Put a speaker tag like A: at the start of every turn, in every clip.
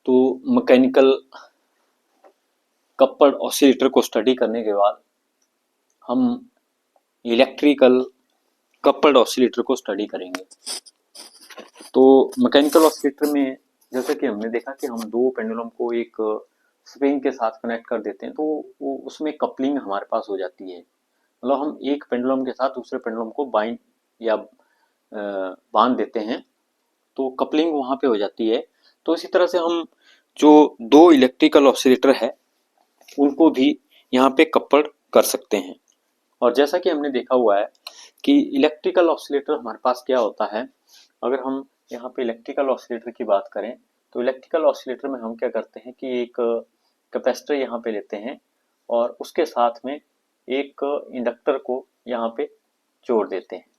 A: तो mechanical coupled oscillator को study करने के बाद हम इलेक्ट्रिकल कपल्ड ऑसिलेटर को स्टडी करेंगे। तो मैकेनिकल ऑसिलेटर में जैसे कि हमने देखा कि हम दो पेंडुलम को एक स्प्रिंग के साथ कनेक्ट कर देते हैं, तो वो उसमें कपलिंग हमारे पास हो जाती है। मतलब हम एक पेंडुलम के साथ दूसरे पेंडुलम को बाइंड या बांध देते हैं, तो कपलिंग वहाँ पे हो जाती है। तो इसी तरह से हम जो दो इलेक्ट्रिकल ऑसिलेटर है उनको भी यहाँ पे कपल्ड कर सकते हैं। और जैसा कि हमने देखा हुआ है कि इलेक्ट्रिकल ऑसिलेटर हमारे पास क्या होता है, अगर हम यहाँ पे इलेक्ट्रिकल ऑसिलेटर की बात करें तो इलेक्ट्रिकल ऑसिलेटर में हम क्या करते हैं कि एक कैपेसिटर यहाँ पे लेते हैं और उसके साथ में एक इंडक्टर को यहाँ पे जोड़ देते हैं।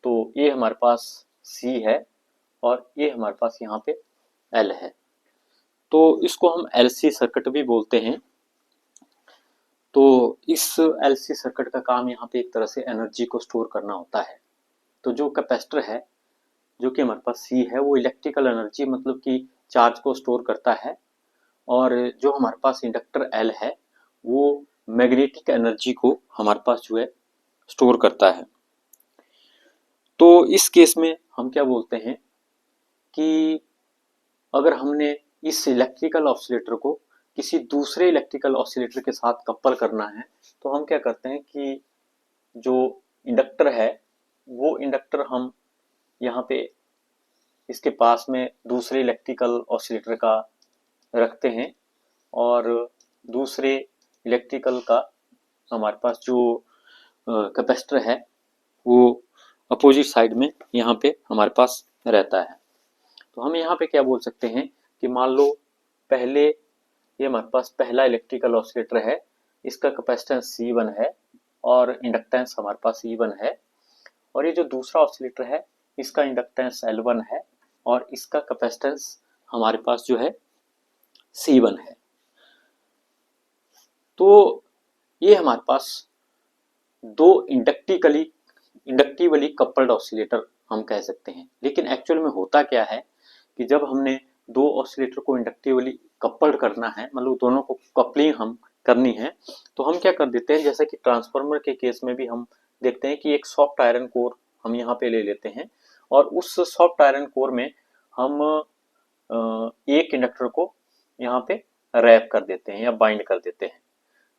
A: तो ये हमारे पास C है और ये हमारे पास यहाँ पे L है, तो इसको हम LC सर्किट भी बोलते हैं। तो इस LC सर्किट का काम यहाँ पे एक तरह से एनर्जी को स्टोर करना होता है। तो जो कैपेसिटर है जो कि हमारे पास C है वो इलेक्ट्रिकल एनर्जी मतलब कि चार्ज को स्टोर करता है, और जो हमारे पास इंडक्टर L है वो मैग्नेटिक एनर्जी को हमारे पास जो है स्टोर करता है। तो इस केस में हम क्या बोलते हैं कि अगर हमने इस इलेक्ट्रिकल ऑसिलेटर को किसी दूसरे इलेक्ट्रिकल ऑसिलेटर के साथ कपल करना है, तो हम क्या करते हैं कि जो इंडक्टर है वो इंडक्टर हम यहाँ पे इसके पास में दूसरे इलेक्ट्रिकल ऑसिलेटर का रखते हैं, और दूसरे इलेक्ट्रिकल का हमारे पास जो कैपेसिटर है वो अपोजिट साइड में यहाँ पे हमारे पास रहता है। तो हम यहाँ पे क्या बोल सकते हैं कि मान लो पहले ये हमारे पास पहला इलेक्ट्रिकल ऑसिलेटर है, इसका कैपेसिटेंस C1 है और इंडक्टेंस हमारे पास E1 है, और ये जो दूसरा ऑसिलेटर है इसका इंडक्टेंस L1 है और इसका कैपेसिटेंस हमारे पास जो है C1 है। तो ये हमारे पास दो इंडक्टिवली कपल्ड ऑसिलेटर हम कह सकते हैं। लेकिन एक्चुअल में होता क्या है कि जब हमने दो ऑसिलेटर को इंडक्टिवली कपल्ड करना है, मतलब दोनों को कपलिंग हम करनी है, तो हम क्या कर देते हैं, जैसे कि ट्रांसफार्मर के केस में भी हम देखते हैं कि एक सॉफ्ट आयरन कोर हम यहाँ पे ले लेते हैं और उस सॉफ्ट आयरन कोर में हम एक इंडक्टर को यहाँ पे रैप कर देते हैं या बाइंड कर देते हैं।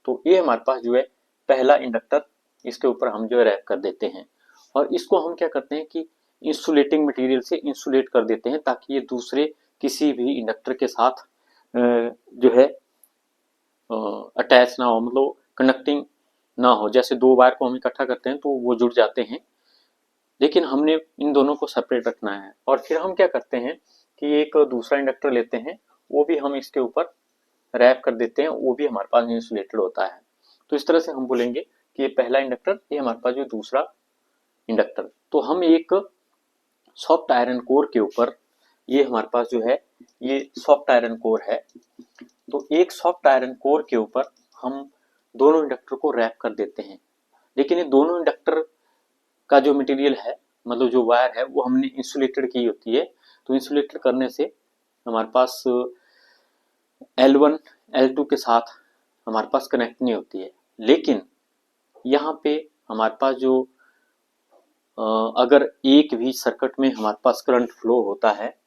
A: तो ये हमारे पास जो है पहला इंडक्टर, इसके ऊपर हम जो है रैप कर देते हैं और इसको हम क्या करते हैं कि इंसुलेटिंग मटेरियल से इंसुलेट कर देते हैं ताकि ये दूसरे किसी भी इंडक्टर के साथ जो है अटैच ना हो, मतलब कनेक्टिंग ना हो। जैसे दो वायर को हम इकट्ठा करते हैं तो वो जुड़ जाते हैं, लेकिन हमने इन दोनों को सेपरेट रखना है। और फिर हम क्या करते हैं कि एक दूसरा इंडक्टर लेते हैं, वो भी हम इसके ऊपर रैप कर देते हैं, वो भी हमारे पास इंसुलेटेड होता है। तो इस तरह से हम बोलेंगे कि ये पहला इंडक्टर, ये हमारे पास जो दूसरा इंडक्टर। तो हम एक सॉफ्ट आयरन कोर के ऊपर, ये हमारे पास जो है ये सॉफ्ट आयरन कोर है, तो एक सॉफ्ट आयरन कोर के ऊपर हम दोनों इंडक्टर को रैप कर देते हैं। लेकिन ये दोनों इंडक्टर का जो मटेरियल है, मतलब जो वायर है, वो हमने इंसुलेटेड की होती है। तो इंसुलेटेड करने से हमारे पास L1 L2 के साथ हमारे पास कनेक्ट नहीं होती है। लेकिन यहाँ पे हमारे पास जो अगर एक भी सर्किट में हमारे पास करंट फ्लो होता है,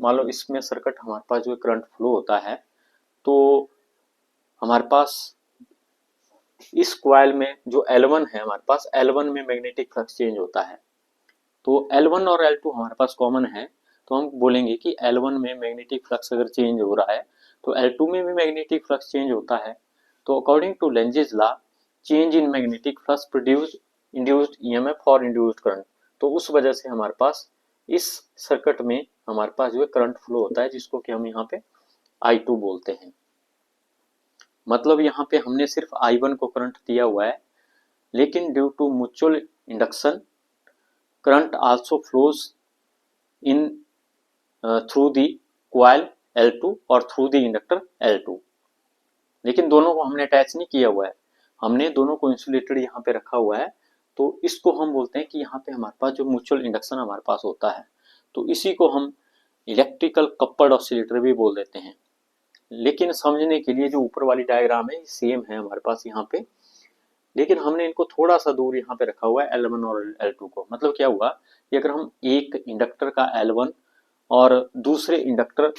A: मान लो इसमें सर्किट हमारे पास जो करंट फ्लो होता है, तो हमारे पास इस कॉइल में जो L1 है, हमारे पास L1 में मैग्नेटिक फ्लक्स चेंज होता है। तो L1 और L2 हमारे पास कॉमन है, तो हम बोलेंगे कि L1 में मैग्नेटिक फ्लक्स अगर चेंज हो रहा है तो L2 में भी मैग्नेटिक फ्लक्स चेंज होता है। तो according to Lenz's law, change in magnetic flux produce induced EMF और इंड्यूस्ड करंट। तो उस वजह से हमारे पास इस सर्किट में हमारे पास जो है करंट फ्लो होता है, जिसको कि हम यहाँ पे I2 बोलते हैं। मतलब यहाँ पे हमने सिर्फ I1 को करंट दिया हुआ है, लेकिन due to mutual induction current also flows in through the coil L2 और थ्रू दी इंडक्टर L2। लेकिन दोनों को हमने अटैच नहीं किया हुआ है, हमने दोनों को इंसुलेटेड यहाँ पे रखा हुआ है। तो इसको हम बोलते हैं कि यहाँ पे हमारे पास जो म्यूचुअल इंडक्शन हमारे पास होता है, तो इसी को हम इलेक्ट्रिकल कपल्ड ऑसिलेटर भी बोल देते हैं। लेकिन समझने के लिए जो ऊपर वाली डायग्राम है सेम है हमारे पास यहाँ पे, लेकिन हमने इनको थोड़ा सा दूर यहाँ पे रखा हुआ है L1 और L2 को। मतलब क्या हुआ कि अगर हम एक इंडक्टर का L1 और दूसरे इंडक्टर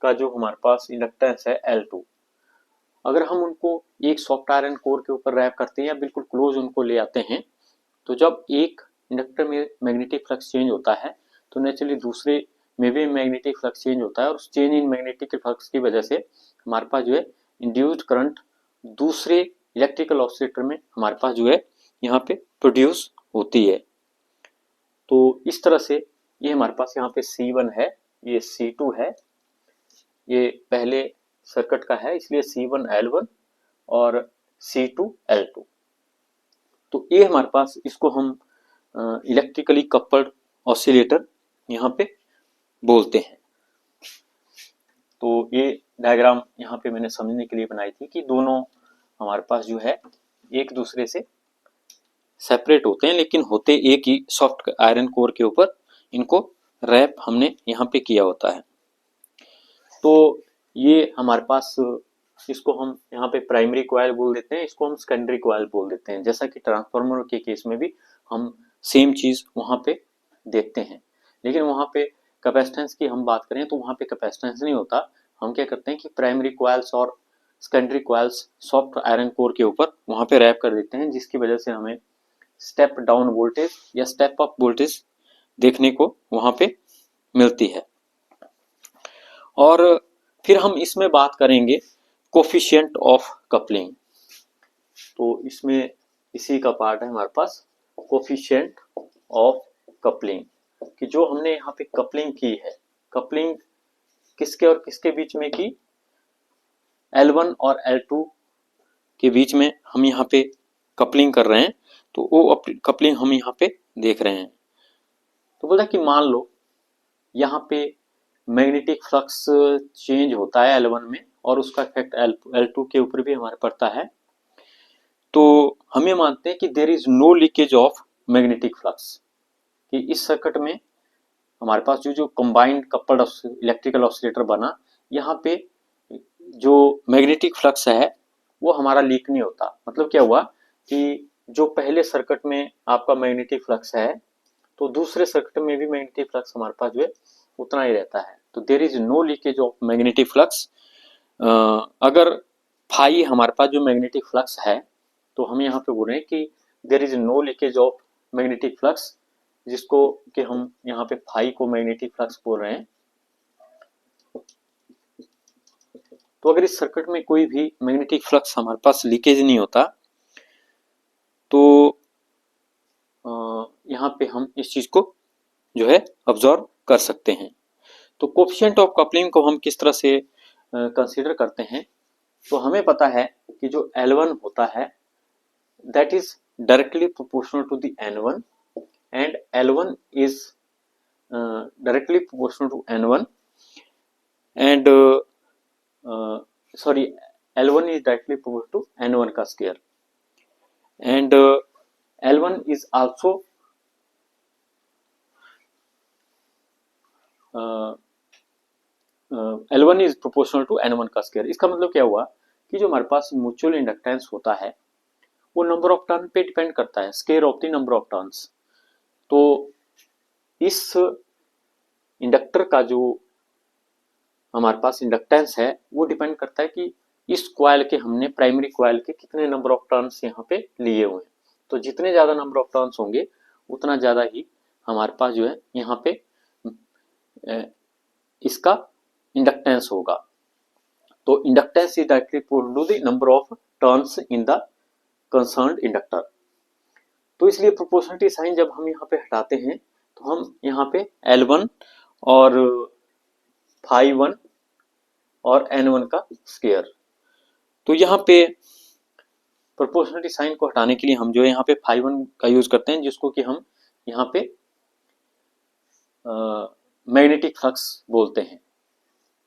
A: का जो हमारे पास इंडक्टेंस है L2, अगर हम उनको एक सॉफ्ट आयरन कोर के ऊपर रैप करते हैं या बिल्कुल क्लोज उनको ले आते हैं, तो जब एक इंडक्टर में मैग्नेटिक फ्लक्स चेंज होता है तो नेचुरली दूसरे में भी मैग्नेटिक फ्लक्स चेंज होता है, और उस चेंज इन मैग्नेटिक फ्लक्स की वजह से हमारे पास जो है इंड्यूस्ड करंट दूसरे इलेक्ट्रिकल ऑसिलेटर में हमारे पास जो है यहाँ पे प्रोड्यूस होती है। तो इस तरह से ये हमारे पास यहाँ पे C1 है, ये C2 है, ये पहले सर्किट का है इसलिए C1 L1 और C2 L2। तो ये हमारे पास, इसको हम इलेक्ट्रिकली कपल्ड ऑसिलेटर यहाँ पे बोलते हैं। तो ये डायग्राम यहाँ पे मैंने समझने के लिए बनाई थी कि दोनों हमारे पास जो है एक दूसरे से सेपरेट होते हैं, लेकिन होते एक ही सॉफ्ट आयरन कोर के ऊपर इनको रैप हमने यहाँ पे किया होता है। तो ये हमारे पास, इसको हम यहाँ पे प्राइमरी कॉइल बोल देते हैं, इसको हम सेकेंडरी कॉइल बोल देते हैं। जैसा कि ट्रांसफार्मर के केस में भी हम सेम चीज वहाँ पे देखते हैं, लेकिन वहाँ पे कैपेसिटेंस की हम बात करें तो वहाँ पे कैपेसिटेंस नहीं होता। हम क्या करते हैं कि प्राइमरी कॉइल्स और secondary coils soft iron core के ऊपर वहाँ पे रैप कर देते हैं, जिसकी वजह से हमें स्टेप डाउन वोल्टेज या स्टेप अप वोल्टेज देखने को वहाँ पे मिलती है। और फिर हम इसमें बात करेंगे कोफिशिएंट ऑफ कपलिंग। तो इसमें इसी का पार्ट है हमारे पास कोफिशिएंट ऑफ कपलिंग, कि जो हमने यहाँ पे कपलिंग की है, कपलिंग किसके और किसके बीच में की, L1 और L2 के बीच में हम यहाँ पे कपलिंग कर रहे हैं। तो वो कपलिंग हम यहाँ पे देख रहे हैं। तो बोला कि मान लो यहाँ पे मैग्नेटिक फ्लक्स चेंज होता है L1 में और उसका इफेक्ट L2 के ऊपर भी हमारे पड़ता है, तो हम ये मानते हैं कि there is no leakage of magnetic flux, कि इस सर्किट में हमारे पास जो कंबाइंड कपल्ड इलेक्ट्रिकल ऑसिलेटर बना, यहाँ पे जो मैग्नेटिक फ्लक्स है वो हमारा लीक नहीं होता। मतलब क्या हुआ कि जो पहले सर्किट में आपका मैग्नेटिक फ्लक्स है तो दूसरे सर्किट में भी मैग्नेटिक फ्लक्स हमारे पास जो है उतना ही रहता है। तो there is no leakage of magnetic flux. अगर फाई हमारे पास जो मैग्नेटिक फ्लक्स है तो हम यहाँ पे बोल रहे हैं कि there is no leakage of magnetic flux, जिसको कि हम यहाँ पे फाई को मैग्नेटिक फ्लक्स बोल रहे हैं। तो अगर इस सर्किट में कोई भी मैग्नेटिक फ्लक्स हमारे पास लीकेज नहीं होता तो यहाँ पे हम इस चीज को जो है ऑब्जर्व कर सकते हैं। तो कोफिशिएंट ऑफ कपलिंग को हम किस तरह से कंसीडर करते हैं, तो हमें पता है कि जो L1 होता है that is directly proportional to the N1 and L1 is directly proportional to N1 and sorry, L1 is directly proportional to N1 का square, and L1 is also L1 is proportional to N1 का square. इसका मतलब क्या हुआ कि जो हमारे पास mutual inductance होता है वो नंबर ऑफ टर्न पे डिपेंड करता है, square of the number of turns. तो इस इंडक्टर का जो हमारे पास इंडक्टेंस है वो डिपेंड करता है कि इस कॉइल के हमने प्राइमरी कॉइल के कितने नंबर ऑफ टर्न्स यहाँ पे लिए हुए हैं। तो जितने ज्यादा नंबर ऑफ टर्न्स होंगे उतना ज्यादा ही हमारे पास जो है यहाँ पे इसका इंडक्टेंस होगा। तो inductance is directly proportional to the number of turns in the concerned inductor. तो इसलिए प्रोपोर्शनलिटी साइन जब हम यहाँ पे हटाते हैं तो हम यहाँ पे L1 और phi1 और N1 का स्क्वायर, तो यहाँ पे प्रोपोर्शनलिटी साइन को हटाने के लिए हम जो है यहाँ पे phi1 का यूज करते हैं, जिसको कि हम यहाँ पे मैग्नेटिक फ्लक्स बोलते हैं।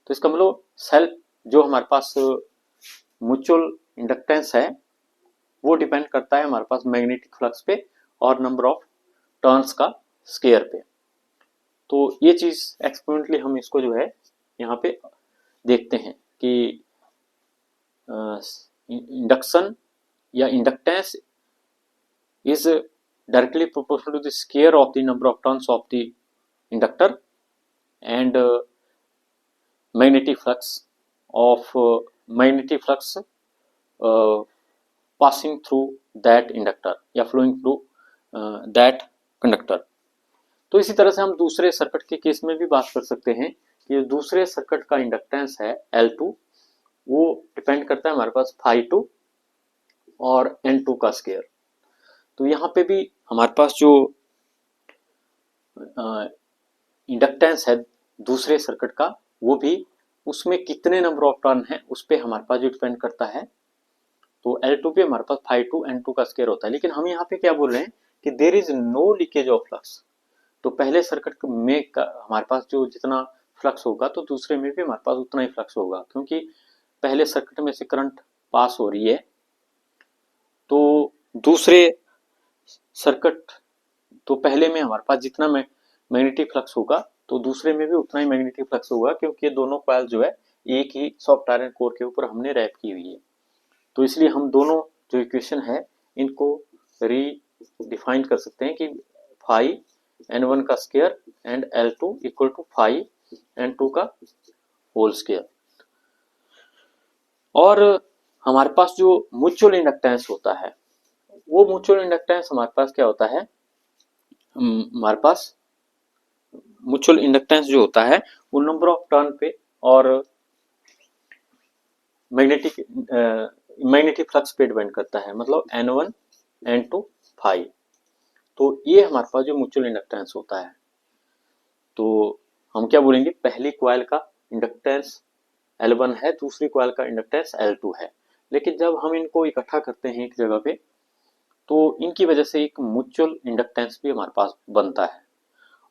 A: तो इसका मतलब सेल्फ जो हमारे पास म्यूचुअल इंडक्टेंस है वो डिपेंड करता है हमारे पास मैग्नेटिक फ्लक्स पे और नंबर ऑफ टर्न्स का स्क्वायर पे। तो ये चीज एक्सपेरिमेंटली हम इसको जो है यहाँ पे देखते हैं कि इंडक्शन या inductance is directly proportional to the square of the number of turns of the inductor and magnetic flux passing through that inductor या flowing through that conductor। तो इसी तरह से हम दूसरे सर्किट के केस में भी बात कर सकते हैं कि दूसरे सर्किट का इंडक्टेंस है L2, वो डिपेंड करता है हमारे पास phi2 और N2 का स्क्वायर। तो यहाँ पे भी हमारे पास जो इंडक्टेंस है दूसरे सर्किट का, वो भी उसमें कितने नंबर ऑफ टर्न है उस पर हमारे पास जो डिपेंड करता है। तो L2 पे हमारे पास phi2 N2 का स्क्वायर होता है। लेकिन हम यहाँ पे क्या बोल रहे हैं कि there is no leakage of flux. तो पहले सर्किट में हमारे पास जो जितना फ्लक्स होगा तो दूसरे में भी हमारे पास उतना ही फ्लक्स होगा, क्योंकि पहले सर्किट में से करंट पास हो रही है। तो दूसरे सर्किट तो पहले में हमारे पास जितना मैग्नेटिक फ्लक्स होगा तो दूसरे में भी उतना ही मैग्नेटिक फ्लक्स होगा, क्योंकि ये दोनों कॉइल जो है एक ही सॉफ्ट आयरन कोर के ऊपर हमने रैप की हुई है। तो इसलिए हम दोनों जो इक्वेशन है इनको रीडिफाइन कर सकते हैं कि फाई N1 का square and L2 equal to phi N2 का होल स्क्वायर। और हमारे पास जो म्यूचुअल इंडक्टेंस होता है, वो म्यूचुअल इंडक्टेंस हमारे पास क्या होता है, हमारे पास म्यूचुअल इंडक्टेंस जो होता है वो नंबर ऑफ टर्न पे और मैग्नेटिक फ्लक्स पे डिपेंड करता है, मतलब N1 N2 फाई। तो ये हमारे पास जो म्यूचुअल इंडक्टेंस होता है, तो हम क्या बोलेंगे, पहली कॉइल का इंडक्टेंस L1 है, दूसरी कॉइल का इंडक्टेंस L2 है। लेकिन जब हम इनको इकट्ठा करते हैं एक जगह पे तो इनकी वजह से एक म्यूचुअल इंडक्टेंस भी हमारे पास बनता है।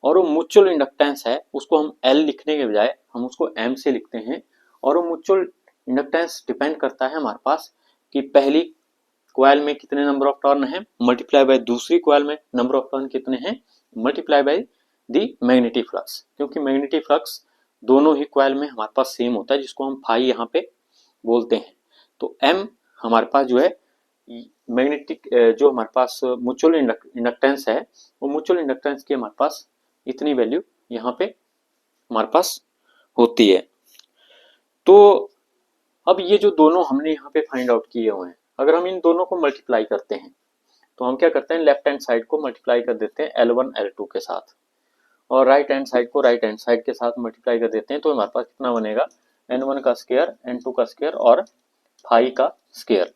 A: और वो म्यूचुअल इंडक्टेंस है उसको हम L लिखने के बजाय हम उसको M से लिखते हैं। और वो म्यूचुअल इंडक्टेंस डिपेंड करता है हमारे पास कि पहली कॉइल में कितने नंबर ऑफ टर्न है मल्टीप्लाई बाय दूसरी कॉइल में नंबर ऑफ टर्न कितने हैं multiply by the magnetic flux, क्योंकि मैग्नेटिक फ्लक्स दोनों ही कॉइल में हमारे पास सेम होता है, जिसको हम फाई यहाँ पे बोलते हैं। तो M हमारे पास जो है मैग्नेटिक जो हमारे पास म्यूचुअल इंडक्टेंस है, वो म्यूचुअल इंडक्टेंस की हमारे पास इतनी वैल्यू यहाँ पे हमारे पास होती है। तो अब ये जो दोनों हमने यहाँ पे फाइंड आउट किए हुए हैं, अगर हम इन दोनों को मल्टीप्लाई करते हैं तो हम क्या करते हैं, लेफ्ट हैंड साइड को मल्टीप्लाई कर देते हैं L1 L2 के साथ, और राइट हैंड साइड को राइट हैंड साइड के साथ मल्टीप्लाई कर देते हैं। तो हमारे पास कितना बनेगा, N1 का स्क्वायर N2 का स्क्वायर और फाई का स्क्वायर।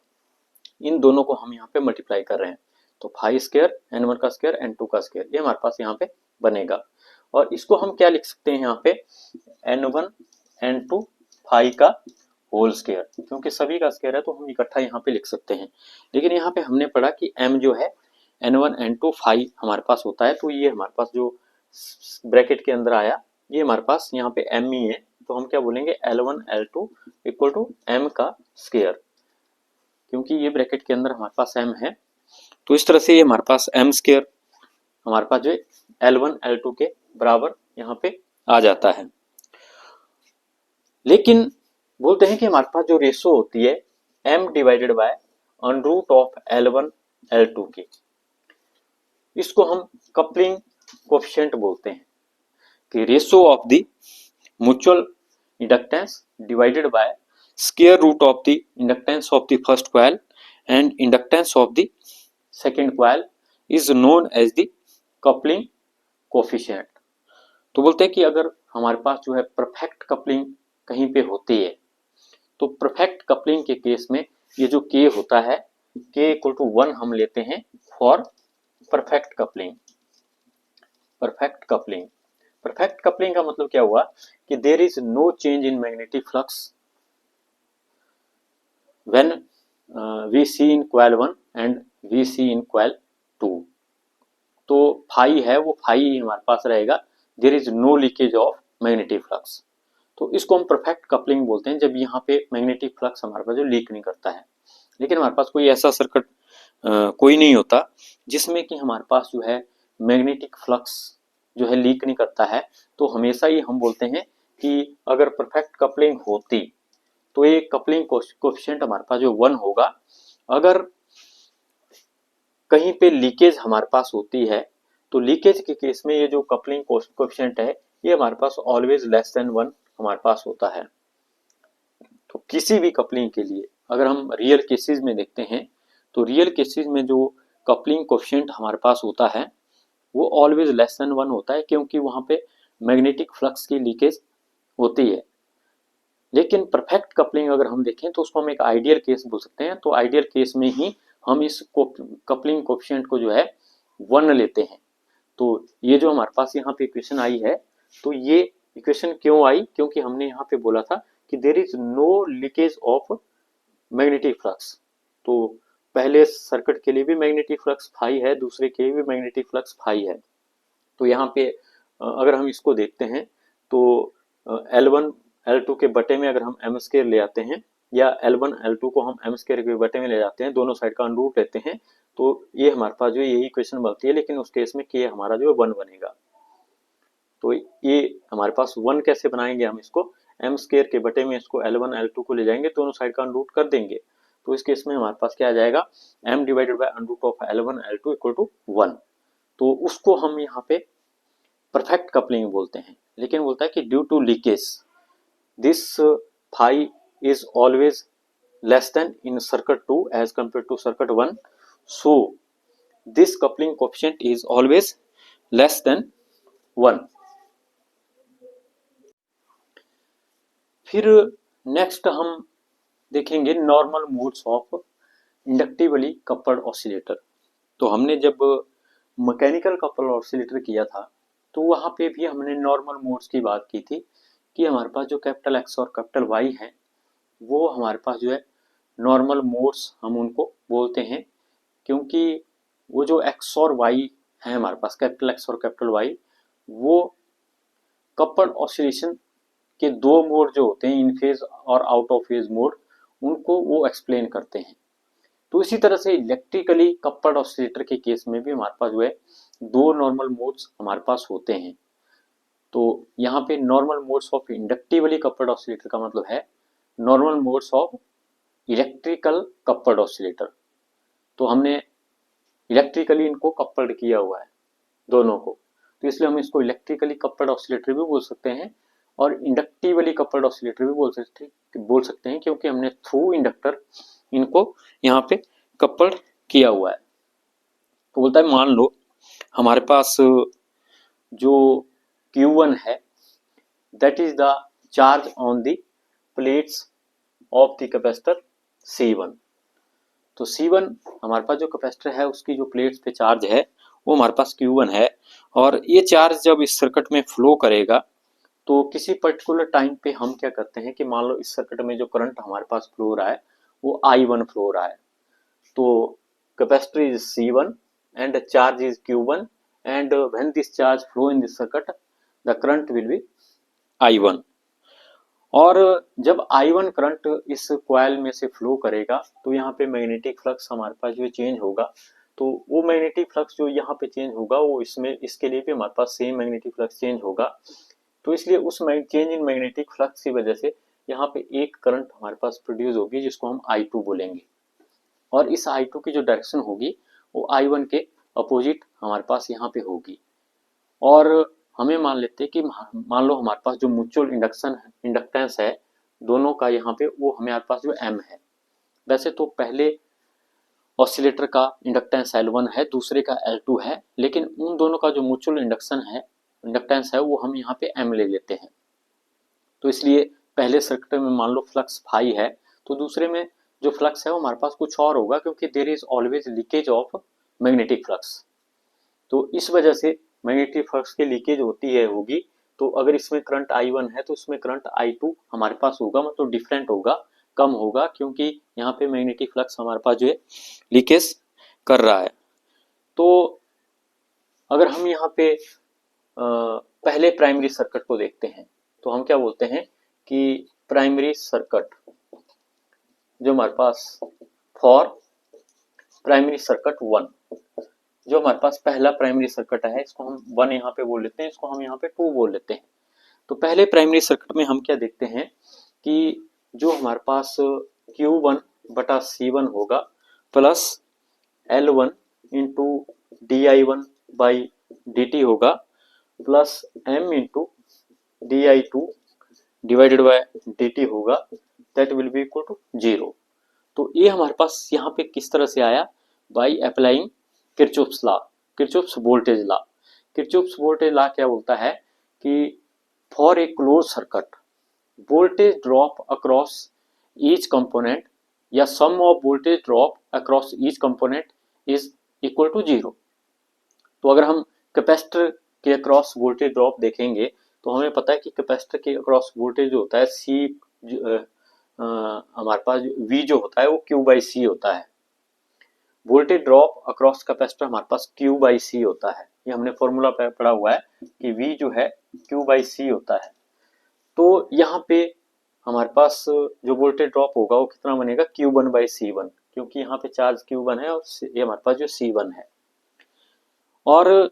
A: इन दोनों को हम यहाँ पे मल्टीप्लाई कर रहे हैं, तो फाई स्क्वायर N1 का स्क्वायर N2 का स्क्वायर ये हमारे पास यहाँ पे बनेगा। और इसको हम क्या लिख सकते हैं यहाँ पे, N1 N2 फाई का होल स्क्वायर, क्योंकि सभी का स्क्वायर है तो हम इकट्ठा यहाँ पे लिख सकते हैं। लेकिन यहाँ पे हमने पढ़ा कि M जो है N1 N2 फाई हमारे पास होता है, तो ये हमारे पास जो ब्रैकेट के अंदर आया ये हमारे पास यहाँ पे M ही है, तो हम क्या बोलेंगे L1 L2 equal to M का स्क्वायर, क्योंकि ये ब्रैकेट के अंदर हमारे पास M है। तो इस तरह से ये हमारे पास M स्क्वायर हमारे पास जो L1 L2 के बराबर यहाँ पे आ जाता है। लेकिन बोलते हैं कि हमारे पास जो रेशो होती है M divided by under root of L1 L2 की, इसको हम कपलिंग कोएफिशिएंट बोलते हैं, कि ratio of the mutual inductance divided by square root of the inductance of the first coil and inductance of the second coil is known as the coupling coefficient. तो बोलते हैं कि अगर हमारे पास जो है परफेक्ट कपलिंग कहीं पे होती है, तो परफेक्ट कपलिंग के केस में ये जो K होता है K इक्वल टू 1 हम लेते हैं for perfect coupling. Perfect coupling, perfect coupling का मतलब क्या हुआ कि there is no change in magnetic flux when we see in coil 1 and we see in coil 2। तो फाई है वो फाई हमारे पास रहेगा, there is no leakage of magnetic flux. तो इसको हम परफेक्ट कपलिंग बोलते हैं, जब यहाँ पे मैग्नेटिक फ्लक्स हमारे पास जो लीक नहीं करता है। लेकिन हमारे पास कोई ऐसा सर्किट कोई नहीं होता जिसमें कि हमारे पास जो है मैग्नेटिक फ्लक्स जो है लीक नहीं करता है, तो हमेशा ही हम बोलते हैं कि अगर परफेक्ट कपलिंग होती तो ये कपलिंग कोएफिशिएंट हमारे पास जो 1 होगा। अगर कहीं पे लीकेज हमारे पास होती है तो लीकेज के केस में ये जो कपलिंग कोएफिशिएंट है ये हमारे पास ऑलवेज लेस देन 1 हमारे पास होता है। तो किसी भी कपलिंग के लिए अगर हम रियल केसेस में देखते हैं तो रियल केसेस में जो कपलिंग कोएफिशिएंट हमारे पास होता है वो ऑलवेज लेस देन 1 होता है, क्योंकि वहां पे मैग्नेटिक फ्लक्स की लीकेज होती है। लेकिन परफेक्ट कपलिंग अगर हम देखें तो उसको हम एक आइडियल केस बोल सकते हैं। तो आइडियल केस में ही हम इस कपलिंग कोएफिशिएंट को जो है 1 लेते हैं। तो ये जो हमारे पास यहाँ पे इक्वेशन आई है, तो ये इक्वेशन क्यों आई, क्योंकि हमने यहाँ पे बोला था कि there is no leakage of magnetic flux. तो पहले सर्किट के लिए भी मैग्नेटिक फ्लक्स फाई है, दूसरे के लिए भी मैग्नेटिक फ्लक्स फाई है। तो यहाँ पे अगर हम इसको देखते हैं तो L1 L2 के बटे में अगर हम m स्क्वायर ले आते हैं या L1 L2 को हम m स्क्वायर के बटे में ले जाते हैं, दोनों साइड का अंडर रूट लेते हैं, तो ये हमारे पास जो यही इक्वेशन बनती है। लेकिन उस केस में k हमारा जो है 1 बनेगा। तो ये हमारे पास 1 कैसे बनाएंगे, हम इसको m स्क्वायर के बटे में इसको L1 L2 को ले जाएंगे, दोनों साइड का अंडर रूट कर देंगे। तो इस केस में हमारे पास क्या आ जाएगा, m divided by under root of L1 L2 equal to 1। तो उसको हम यहाँ पे परफेक्ट कपलिंग बोलते हैं। लेकिन बोलता है कि due to leakage this phi is always less than in circuit 2 as compare to circuit 1, so this coupling coefficient is always less than 1। फिर नेक्स्ट हम देखेंगे normal modes of inductively coupled oscillator. तो हमने जब मैकेनिकल कपल्ड ऑसिलेटर किया था तो वहाँ पे भी हमने नॉर्मल मोड्स की बात की थी कि हमारे पास जो कैपिटल एक्स और कैपिटल वाई है वो हमारे पास जो है नॉर्मल मोड्स हम उनको बोलते हैं, क्योंकि वो जो एक्स और वाई है हमारे पास कैपिटल एक्स और कैपिटल वाई, वो कपल्ड ऑसिलेशन के दो मोड जो होते हैं, इन फेज और आउट ऑफ फेज मोड, उनको वो एक्सप्लेन करते हैं। तो इसी तरह से इलेक्ट्रिकली कपल्ड ऑसिलेटर के केस में भी हमारे पास जो है दो नॉर्मल मोड्स हमारे पास होते हैं। तो यहाँ पे normal modes of inductively coupled oscillator का मतलब है normal modes of electrical coupled oscillator. तो हमने इलेक्ट्रिकली इनको कपल्ड किया हुआ है दोनों को, तो इसलिए हम इसको इलेक्ट्रिकली कपल्ड ऑसिलेटर भी बोल सकते हैं और इंडक्टिवली कपल्ड ऑसिलेटर भी बोल सकते हैं, क्योंकि हमने थ्रू इंडक्टर इनको यहाँ पे कपल्ड किया हुआ है। तो बोलता है मान लो हमारे पास जो Q1 है that is the charge on the plates of the capacitor C1। तो C1 हमारे पास जो कैपेसिटर है उसकी जो प्लेट्स पे चार्ज है वो हमारे पास Q1 है, और ये चार्ज जब इस सर्किट में फ्लो करेगा तो किसी पर्टिकुलर टाइम पे हम क्या करते हैं कि मान लो इस सर्किट में जो करंट हमारे पास फ्लो हो रहा है वो I1 फ्लो हो रहा है। तो capacitor is C1 and charge is Q1, and when this charge flow in this circuit the current will be I1। और जब I1 करंट इस कॉइल में से फ्लो करेगा तो यहाँ पे मैग्नेटिक फ्लक्स हमारे पास जो चेंज होगा, तो वो मैग्नेटिक फ्लक्स जो यहाँ पे चेंज होगा वो इसके लिए भी हमारे पास सेम मैग्नेटिक फ्लक्स चेंज होगा। तो इसलिए उस चेंज इन मैग्नेटिक फ्लक्स की वजह से यहाँ पे एक करंट हमारे पास प्रोड्यूस होगी जिसको हम I2 बोलेंगे, और इस I2 की जो डायरेक्शन होगी वो I1 के अपोजिट हमारे पास यहाँ पे होगी। और हमें मान लेते हैं कि मान लो हमारे पास जो म्यूचुअल इंडक्टेंस है दोनों का यहाँ पे वो हमारे पास जो M है। वैसे तो पहले ऑसिलेटर का इंडक्टेंस L1 है, दूसरे का L2 है, लेकिन उन दोनों का जो म्यूचुअल इंडक्टेंस है वो हम यहाँ पे M ले लेते हैं। तो इसलिए पहले सर्किट में मान लो फ्लक्स फाई है तो दूसरे में जो फ्लक्स है वो हमारे पास कुछ और होगा, क्योंकि there is always leakage of magnetic flux. तो इस वजह से मैग्नेटिक फ्लक्स की लीकेज होगी। तो अगर इसमें करंट I1 है तो इसमें करंट I2 हमारे पास होगा, मतलब डिफरेंट होगा, कम होगा, क्योंकि यहाँ पे मैग्नेटिक फ्लक्स हमारे पास जो है लीकेज कर रहा है। तो अगर हम यहाँ पे पहले प्राइमरी सर्किट को देखते हैं तो हम क्या बोलते हैं कि प्राइमरी सर्किट जो हमारे पास फॉर प्राइमरी सर्किट 1, जो हमारे पास पहला प्राइमरी सर्किट है, इसको हम 1 यहाँ पे बोल लेते हैं, इसको हम यहाँ पे 2 बोल लेते हैं। तो पहले प्राइमरी सर्किट में हम क्या देखते हैं कि जो हमारे पास Q1 बटा C1 होगा plus L1 into DI1 by DT होगा plus M into DI2 divided by DT होगा, that will be equal to 0। तो ये हमारे पास यहाँ पे किस तरह से आया, by applying Kirchhoff's law, Kirchhoff's voltage law. Kirchhoff's voltage law क्या बोलता है कि for a closed circuit voltage drop across each component या sum of voltage drop across each component is equal to 0। तो अगर हम कैपेसिटर के अक्रॉस वोल्टेज ड्रॉप देखेंगे तो हमें पता है कि कैपेसिटर के अक्रॉस वोल्टेज जो होता है सी हमारे पास V जो होता है वो Q/C होता है। वोल्टेज ड्रॉप अक्रॉस कैपेसिटर हमारे पास Q/C होता है। ये हमने फॉर्मूला पढ़ा हुआ है कि V जो है Q/C होता है। तो यहाँ पे हमारे पास जो वोल्टेज ड्रॉप होगा वो कितना बनेगा, Q1/C1, क्योंकि यहाँ पे चार्ज Q1 है और ये हमारे पास जो C1 है। और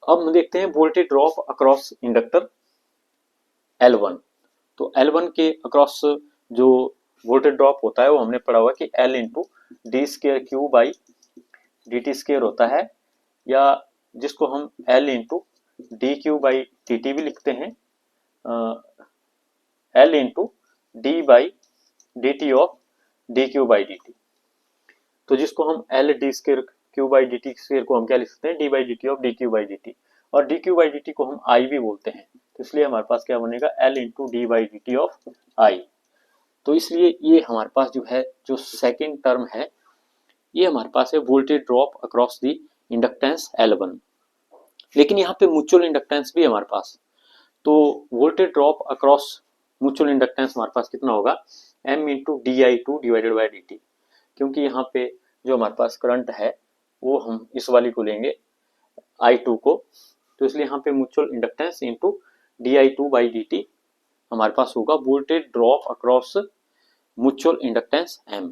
A: अब हम देखते हैं voltage drop across inductor L1। तो L1 के अक्रॉस जो वोल्टेज ड्रॉप होता है वो हमने पढ़ा हुआ कि L into D square Q by DT square होता है, या जिसको हम L into DQ by DT भी लिखते हैं, L into D by DT of DQ by DT। तो जिसको हम L D square Q by DT square को हम क्या लिख सकते हैं, D by DT of DQ by DT, और DQ बाई DT को हम I भी बोलते हैं। तो इसलिए हमारे पास क्या बनेगा, L into D by DT of I। तो इसलिए ये हमारे पास जो है जो सेकेंड टर्म है ये हमारे पास है voltage drop across the inductance L1। लेकिन यहाँ पे म्यूचुअल इंडक्टेंस भी हमारे पास, तो voltage drop across mutual inductance हमारे पास कितना होगा, M into DI2 divided by DT, क्योंकि यहाँ पे जो हमारे पास करंट है वो हम इस वाली को लेंगे I2 को, तो इसलिए यहाँ पे mutual inductance into DI2 by DT हमारे पास होगा voltage drop across mutual inductance M,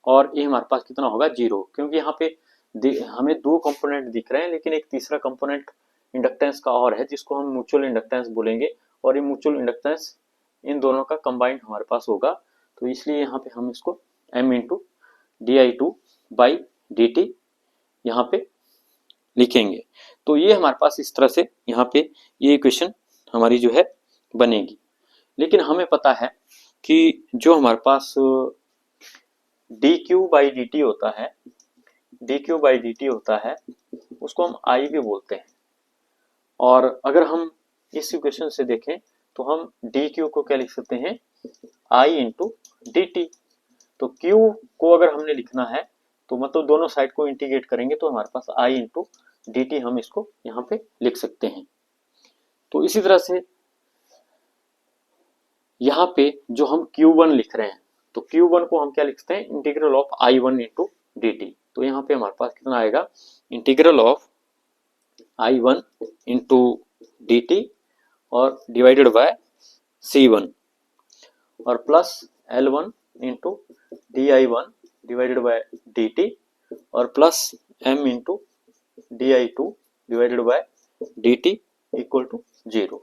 A: और ये हमारे पास कितना होगा 0, क्योंकि यहाँ पे हमें 2 कंपोनेंट दिख रहे हैं लेकिन एक तीसरा कंपोनेंट इंडक्टेंस का और है जिसको हम म्यूचुअल इंडक्टेंस बोलेंगे, और ये म्यूचुअल इंडक्टेंस इन दोनों का कंबाइंड हमारे पास होगा। तो इसलिए यहाँ पे हम इसको M into DI2 by DT यहाँ पे लिखेंगे। तो ये हमारे पास इस तरह से यहाँ पे ये इक्वेशन हमारी जो है बनेगी। लेकिन हमें पता है कि जो हमारे पास DQ/DT होता है, DQ/DT होता है उसको हम I भी बोलते हैं, और अगर हम इस इक्वेशन से देखें तो हम DQ को क्या लिख सकते हैं, I इंटू DT। तो Q को अगर हमने लिखना है तो मतलब दोनों साइड को इंटीग्रेट करेंगे तो हमारे पास I इंटू DT हम इसको यहाँ पे लिख सकते हैं। तो इसी तरह से यहाँ पे जो हम Q1 लिख रहे हैं तो Q1 को हम क्या लिखते हैं, integral of I1 into DT। तो यहाँ पे हमारे पास कितना आएगा, integral of I1 into DT और डिवाइडेड बाय C1 और plus L1 into DI1 divided by DT और plus M into DI2 divided by DT equal to 0।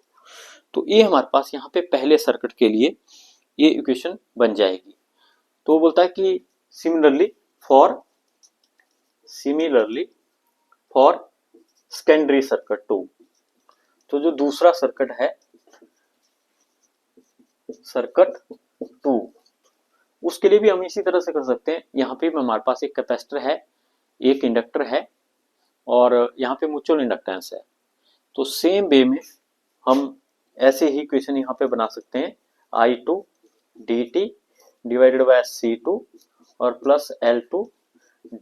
A: तो ये हमारे पास यहाँ पे पहले सर्किट के लिए ये इक्वेशन बन जाएगी। तो वो बोलता है कि सिमिलरली फॉर सेकेंडरी सर्किट 2। तो जो दूसरा सर्किट है सर्किट 2 उसके लिए भी हम इसी तरह से कर सकते हैं। यहाँ पे हमारे पास एक कैपेसिटर है, एक इंडक्टर है और यहाँ पे म्यूचुअल इंडक्टेंस है। तो सेम वे में हम ऐसे ही इक्वेशन यहाँ पे बना सकते हैं, I2 DT divided by C2 और plus L2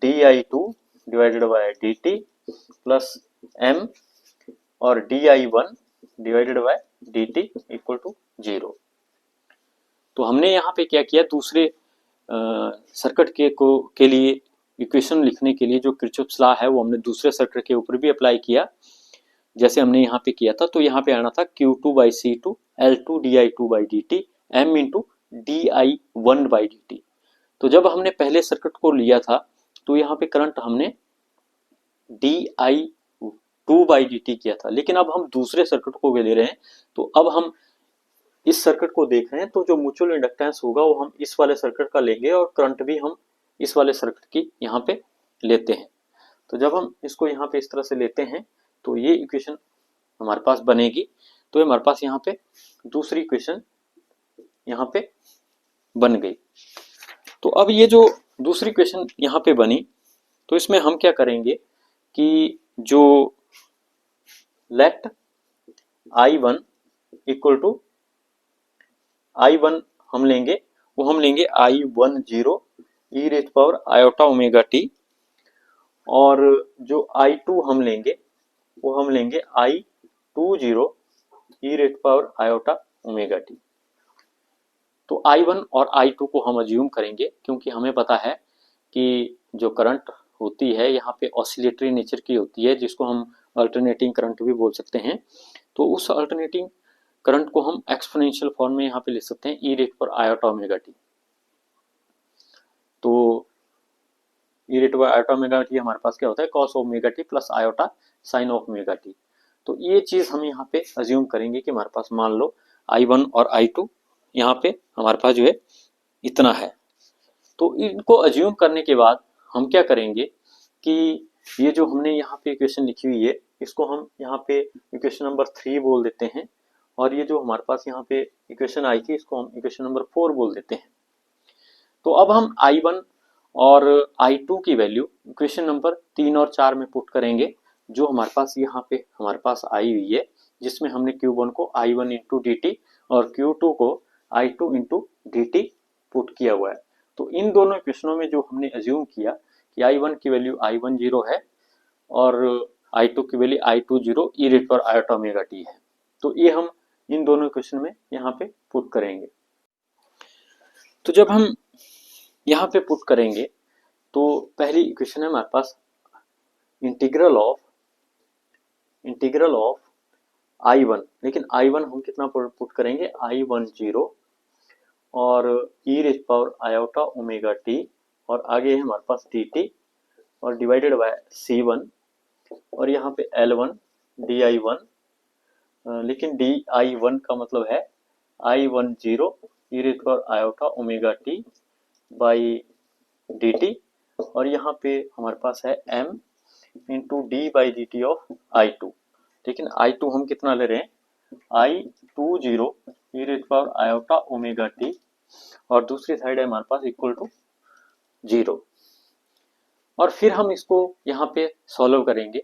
A: DI2 divided by DT plus M और DI1 divided by DT equal to 0। तो हमने यहाँ पे क्या किया, दूसरे सर्किट के लिए इक्वेशन लिखने के लिए जो किरचॉफ्स लॉ है वो हमने दूसरे सर्किट के ऊपर भी अप्लाई किया, जैसे हमने यहाँ पे किया था। तो यहाँ पे आना था Q2/C2 L2 DI2/DT M into DI1/DT। तो जब हमने पहले सर्किट को लिया था तो यहाँ पे करंट हमने di2/dt किया था, लेकिन अब हम दूसरे सर्किट को ले रहे हैं। तो अब हम इस सर्किट को देख रहे हैं, तो जो म्यूचुअल इंडक्टेंस होगा वो हम इस वाले सर्किट का लेंगे और करंट भी हम इस वाले सर्किट की यहाँ पे लेते हैं। तो जब हम इसको यहाँ पे इस तरह से लेते हैं तो ये इक्वेशन हमारे पास बनेगी। तो हमारे पास यहाँ पे दूसरी इक्वेशन यहाँ पे बन गई। तो अब ये जो दूसरी इक्वेशन यहाँ पे बनी, तो इसमें हम क्या करेंगे कि जो late I1 equal to I1 हम लेंगे, वो हम लेंगे I10 e rays power iota omega T, और जो I2 हम लेंगे वो हम लेंगे I20 e rays power iota omega t. तो I1 और I2 को हम अज्यूम करेंगे, क्योंकि हमें पता है कि जो करंट होती है यहाँ पे ऑसिलेटरी नेचर की होती है, जिसको हम अल्टरनेटिंग करंट भी बोल सकते हैं। तो उस अल्टरनेटिंग करंट को हम एक्सपोनेंशियल फॉर्म में यहाँ पे लिख सकते हैं e rays power iota omega t. तो e rays power iota omega T हमारे पास क्या होता है, cos omega T plus iota sine of omega t. तो ये चीज़ हम यहाँ पे अज्यूम करेंगे कि हमारे पास मान लो I1 और I2 यहाँ पे हमारे पास जो है इतना है। तो इनको अज्यूम करने के बाद हम क्या करेंगे कि ये जो हमने यहाँ पे इक्वेशन लिखी हुई है, इसको हम यहाँ पे इक्वेशन नंबर 3 बोल देते हैं, और ये जो हमारे पास यहाँ पे इक्वेशन आई थी, इसको हम इक्वेशन नंबर 4 बोल देते हैं। तो अब हम I1 और I2 की वैल्यू इक्वेशन नंबर 3 और 4 में पुट करेंगे, जो हमारे पास यहाँ पे हमारे पास आई हुई है, जिसमें हमने Q1 को I1 इंटू dt और Q2 को I2 इंटू dt पुट किया हुआ है। तो इन दोनों इक्वेशनों में जो हमने अज्यूम किया कि I1 की वैल्यू I10 है और I2 की value I20 e rays power iota omega T है। तो ये हम इन दोनों इक्वेशन में यहाँ पे पुट करेंगे। तो जब हम यहाँ पे पुट करेंगे तो पहली इक्वेशन है हमारे पास इंटीग्रल ऑफ I1, लेकिन I1 हम कितना पुट करेंगे, I10 और e rays power iota omega T, और आगे है हमारे पास dt और डिवाइडेड बाय C1, और यहाँ पे L1 di1, लेकिन di1 का मतलब है I10 e rays power iota omega T by dt, और यहाँ पे हमारे पास है m into D by D T of I2, लेकिन I2 हम कितना ले रहे हैं, I20 e rays power iota omega T, और दूसरी साइड है हमारे पास इक्वल टू 0। और फिर हम इसको यहाँ पे सॉल्व करेंगे।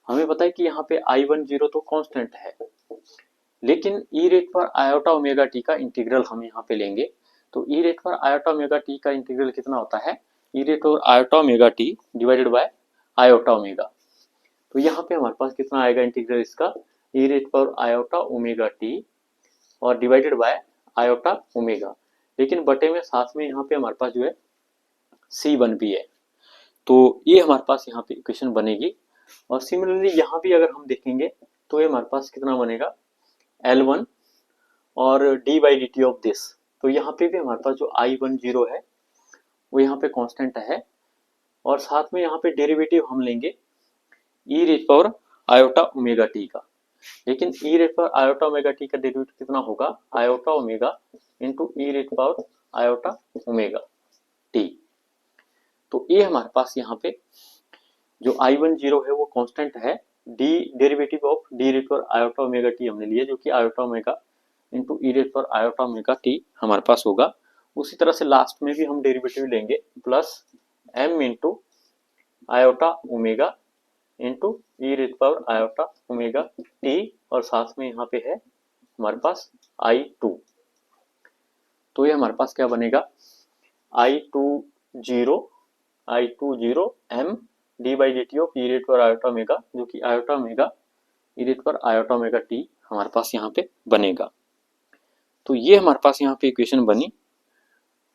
A: हमें पता है कि यहाँ पे I10 तो कांस्टेंट है, लेकिन e rays power iota omega T का इंटीग्रल हम यहाँ पे लेंगे। तो e rays power iota omega T का इंटीग्रल कितना होता है, e rays power iota omega T divided by iota omega. तो यहाँ पे हमारे पास कितना आएगा इंटीग्रल इसका, e rays power iota omega T और डिवाइडेड बाय आयोटा ओमेगा, लेकिन बटे में साथ में यहाँ पे हमारे पास जो है C1 भी है। तो ये हमारे पास यहाँ पे इक्वेशन बनेगी। और सिमिलरली यहाँ भी अगर हम देखेंगे तो ये हमारे पास कितना बनेगा, L1 और d by D T of this. तो यहाँ पे भी हमारे पास जो I10 है वो यहाँ पे कांस्टेंट है, और साथ में यहाँ पे डेरिवेटिव हम लेंगे e rays power iota omega T का, लेकिन e rays power iota omega T का डेरिवेटिव कितना होगा, iota omega into e rays power iota omega t. तो ये हमारे पास यहाँ पे जो I10 है वो कांस्टेंट है, D derivative of D rays power iota omega T हमने लिया, जो कि आयोटा ओमेगा इंटू ई rays power iota omega T हमारे पास होगा। उसी तरह से लास्ट में भी हम डेरिवेटिव लेंगे plus m into iota omega into ई rays power iota omega T, और साथ में यहाँ पे है हमारे पास I2। तो ये हमारे पास क्या बनेगा, I20 m D by D T of E rays power iota omega, जो कि आयोटा ओमेगा ई rays power iota omega T हमारे पास यहाँ पे बनेगा। तो ये हमारे पास यहाँ पे इक्वेशन बनी।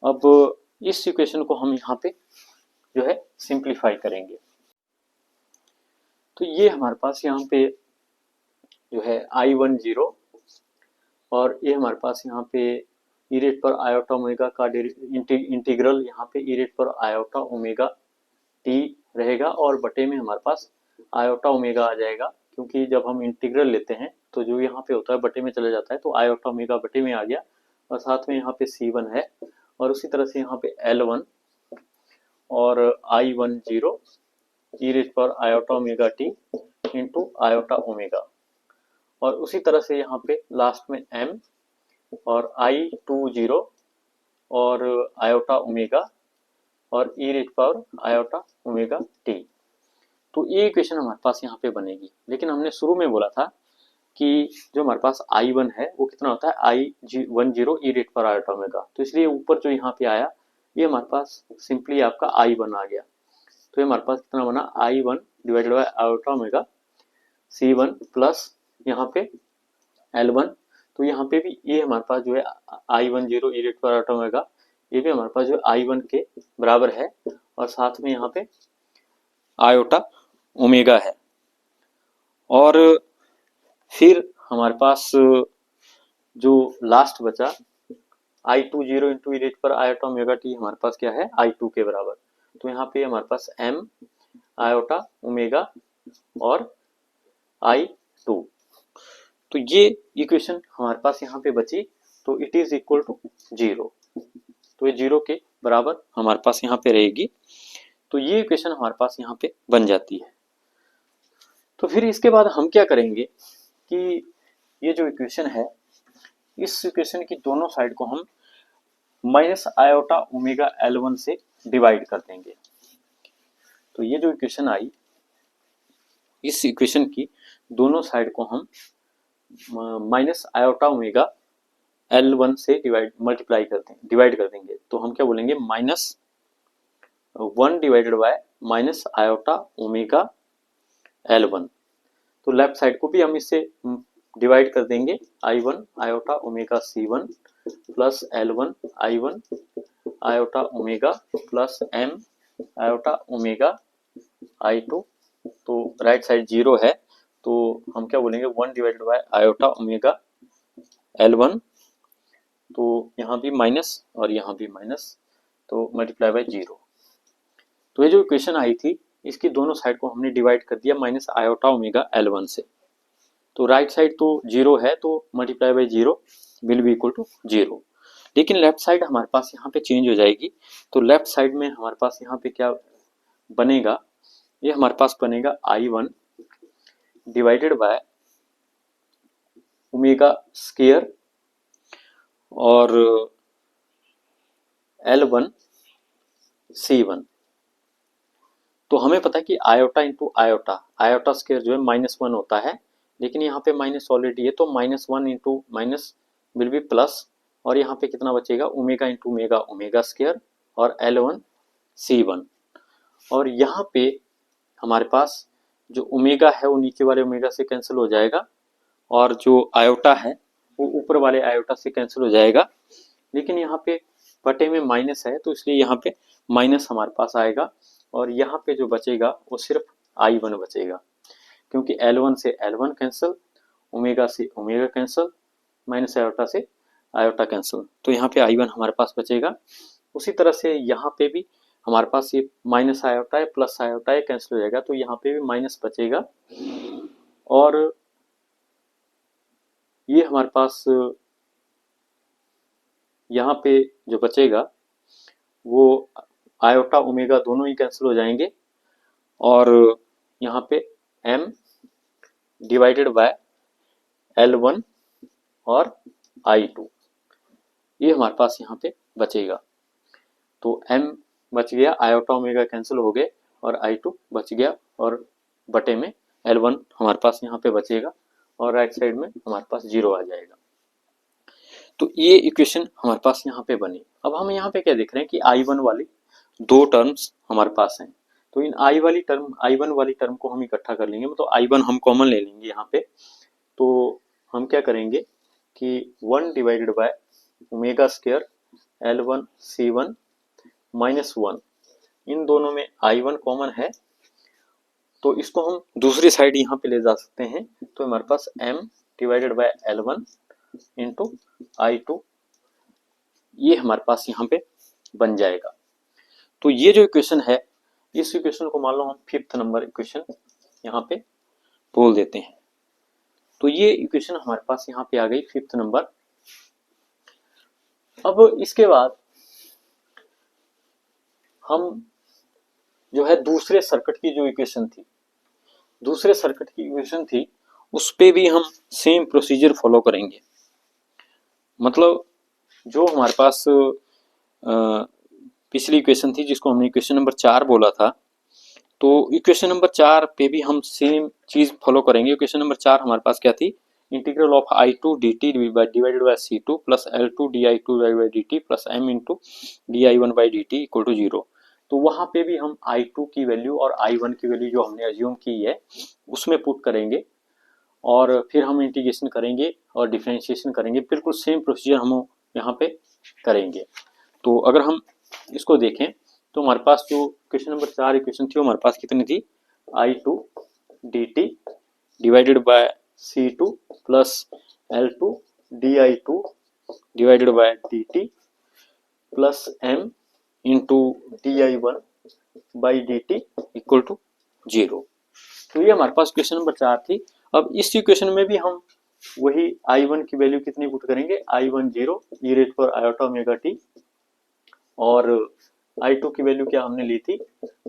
A: अब इस इक्वेशन को हम यहाँ पे जो है सिंप्लीफाई करेंगे। तो ये हमारे पास यहाँ पे जो है I10 और ये हमारे पास यहाँ पे ई रेज़ पावर आयोटा ओमेगा का इंटीग्रल यहाँ पे ई rays power iota omega T रहेगा, और बटे में हमारे पास आयोटा ओमेगा आ जाएगा, क्योंकि जब हम इंटीग्रल लेते हैं तो जो यहाँ पे होता है बटे में चला जाता है, तो आयोटा ओमेगा बटे में आ गया, और साथ में यहाँ पे C1 है, और उसी तरह से यहाँ पे L1 और I10 e रेज पर iota omega T into iota omega, और उसी तरह से यहाँ पे लास्ट में M और I20 और आयोटा ओमेगा और e raise power iota omega t. तो ये इक्वेशन हमारे पास यहाँ पे बनेगी। लेकिन हमने शुरू में बोला था कि जो हमारे पास I1 है वो कितना होता है I10 e रेज पर आयोटा ओमेगा, तो इसलिए ऊपर जो यहाँ पे आया ये हमारे पास सिंपली आपका I1 आ गया। तो ये हमारे पास कितना बना I1 divided by iota omega C1 plus यहाँ पे L1, तो यहाँ पे भी ये हमारे पास जो है I10 e रेज पर आयोटा ओमेगा, ये भी हमारे पास जो I1 के बराबर है, और साथ में यहाँ पे आयोटा ओमेगा है। और फिर हमारे पास जो लास्ट बचा I20 इंटू ई रेज पर आयोटा ओमेगा टी हमारे पास क्या है I2 के बराबर, तो यहाँ पे हमारे पास M आयोटा ओमेगा और I2, तो ये इक्वेशन हमारे पास यहाँ पे बची, तो इट इज इक्वल टू 0, तो ये 0 के बराबर हमारे पास यहाँ पे रहेगी। तो ये इक्वेशन हमारे पास यहाँ पे बन जाती है। तो फिर इसके बाद हम क्या करेंगे कि ये जो इक्वेशन है, इस इक्वेशन की दोनों साइड को हम माइनस आयोटा ओमेगा L1 से डिवाइड कर देंगे। तो ये जो इक्वेशन आई, इस इक्वेशन की दोनों साइड को हम माइनस आयोटा ओमेगा L1 से डिवाइड कर देंगे। तो हम क्या बोलेंगे -1 divided by minus iota omega L1। तो लेफ्ट साइड को भी हम इससे डिवाइड कर देंगे, I1 iota omega C1 plus L1 I1 iota omega plus M iota omega I2। तो राइट साइड 0 है, तो हम क्या बोलेंगे 1 divided by iota omega L1, तो यहाँ भी माइनस और यहाँ भी माइनस, तो मल्टीप्लाई बाय 0। तो ये जो इक्वेशन आई थी इसकी दोनों साइड को हमने डिवाइड कर दिया माइनस आयोटा ओमेगा L1 से। तो राइट साइड तो 0 है, तो multiply by 0 will be equal to 0। लेकिन लेफ्ट साइड हमारे पास यहाँ पे चेंज हो जाएगी। तो लेफ्ट साइड में हमारे पास यहाँ पे क्या बनेगा, ये हमारे पास बनेगा I1 divided by omega square और L1 C1। तो हमें पता है कि iota into iota, iota square जो है -1 होता है, लेकिन यहाँ पे माइनस ऑलरेडी है, तो -1 into minus will be plus, और यहाँ पे कितना बचेगा omega into omega omega square और L1 C1। और यहाँ पे हमारे पास जो ओमेगा है वो नीचे वाले ओमेगा से कैंसिल हो जाएगा, और जो आयोटा है वो ऊपर वाले आयोटा से कैंसिल हो जाएगा। लेकिन यहाँ पे बटे में माइनस है, तो इसलिए यहाँ पे माइनस हमारे पास आएगा, और यहाँ पे जो बचेगा वो सिर्फ I1 बचेगा, क्योंकि L1 से L1 कैंसिल, ओमेगा से ओमेगा कैंसिल, माइनस आयोटा से आयोटा कैंसिल, तो यहाँ पे I1 हमारे पास बचेगा। उसी तरह से यहाँ पे भी हमारे पास ये माइनस आयोटा है प्लस आयोटा है कैंसिल हो जाएगा, तो यहाँ पे भी माइनस बचेगा, और ये हमारे पास यहाँ पे जो बचेगा वो आयोटा ओमेगा दोनों ही कैंसिल हो जाएंगे, और यहाँ पे M डिवाइडेड बाय L1 और I2 ये हमारे पास यहाँ पे बचेगा। तो M बच गया, आयोटा ओमेगा कैंसिल हो गए, और I2 बच गया, और बटे में L1 हमारे पास यहाँ पे बचेगा, और राइट साइड में हमारे पास 0 आ जाएगा। तो ये इक्वेशन हमारे पास यहाँ पे बनी। अब हम यहाँ पे क्या देख रहे हैं कि I1 वाली दो टर्म्स हमारे पास हैं, तो इन I1 वाली टर्म को हम इकट्ठा कर लेंगे, मतलब I1 हम कॉमन ले लेंगे यहाँ पे। तो हम क्या करेंगे कि 1 divided by omega square L1 C1 -1, इन दोनों में I1 कॉमन है, तो इसको हम दूसरी साइड यहाँ पे ले जा सकते हैं। तो हमारे पास M divided bye L1 into I2 ये हमारे पास यहाँ पे बन जाएगा। तो ये जो इक्वेशन है, इस इक्वेशन को मान लो हम 5th नंबर इक्वेशन यहाँ पे बोल देते हैं। तो ये इक्वेशन हमारे पास यहाँ पे आ गई 5th नंबर। अब इसके बाद हम जो है दूसरे सर्किट की जो इक्वेशन थी, दूसरे सर्किट की इक्वेशन थी, उस पे भी हम सेम प्रोसीजर फॉलो करेंगे। मतलब जो हमारे पास पिछली इक्वेशन थी जिसको हमने इक्वेशन नंबर 4 बोला था, तो इक्वेशन नंबर 4 पे भी हम सेम चीज फॉलो करेंगे। इक्वेशन नंबर 4 हमारे पास क्या थी, integral of I2 dt divided by C2 plus L2 di2 divided by dt plus m into di1 by dt equal to 0। तो वहां पे भी हम I2 की वैल्यू और I1 की वैल्यू जो हमने अज्यूम की है उसमें पुट करेंगे और फिर हम इंटीग्रेशन करेंगे और डिफरेंशिएशन करेंगे। बिल्कुल सेम प्रोसीजर हम यहाँ पे करेंगे। तो अगर हम इसको देखें तो हमारे पास जो क्वेश्चन नंबर 4 इक्वेशन थी वो हमारे पास कितनी थी, I2 dt divided by C2 plus L2 di2 divided by dt plus m into di1 by dt equal to 0। तो ये हमारे पास क्वेश्चन नंबर 4 थी। अब इस इक्वेशन में भी हम वही I1 की वैल्यू कितनी पुट करेंगे, I1 0 e रेट पर आयोटा ओमेगा टी, और I2 की वैल्यू क्या हमने ली थी,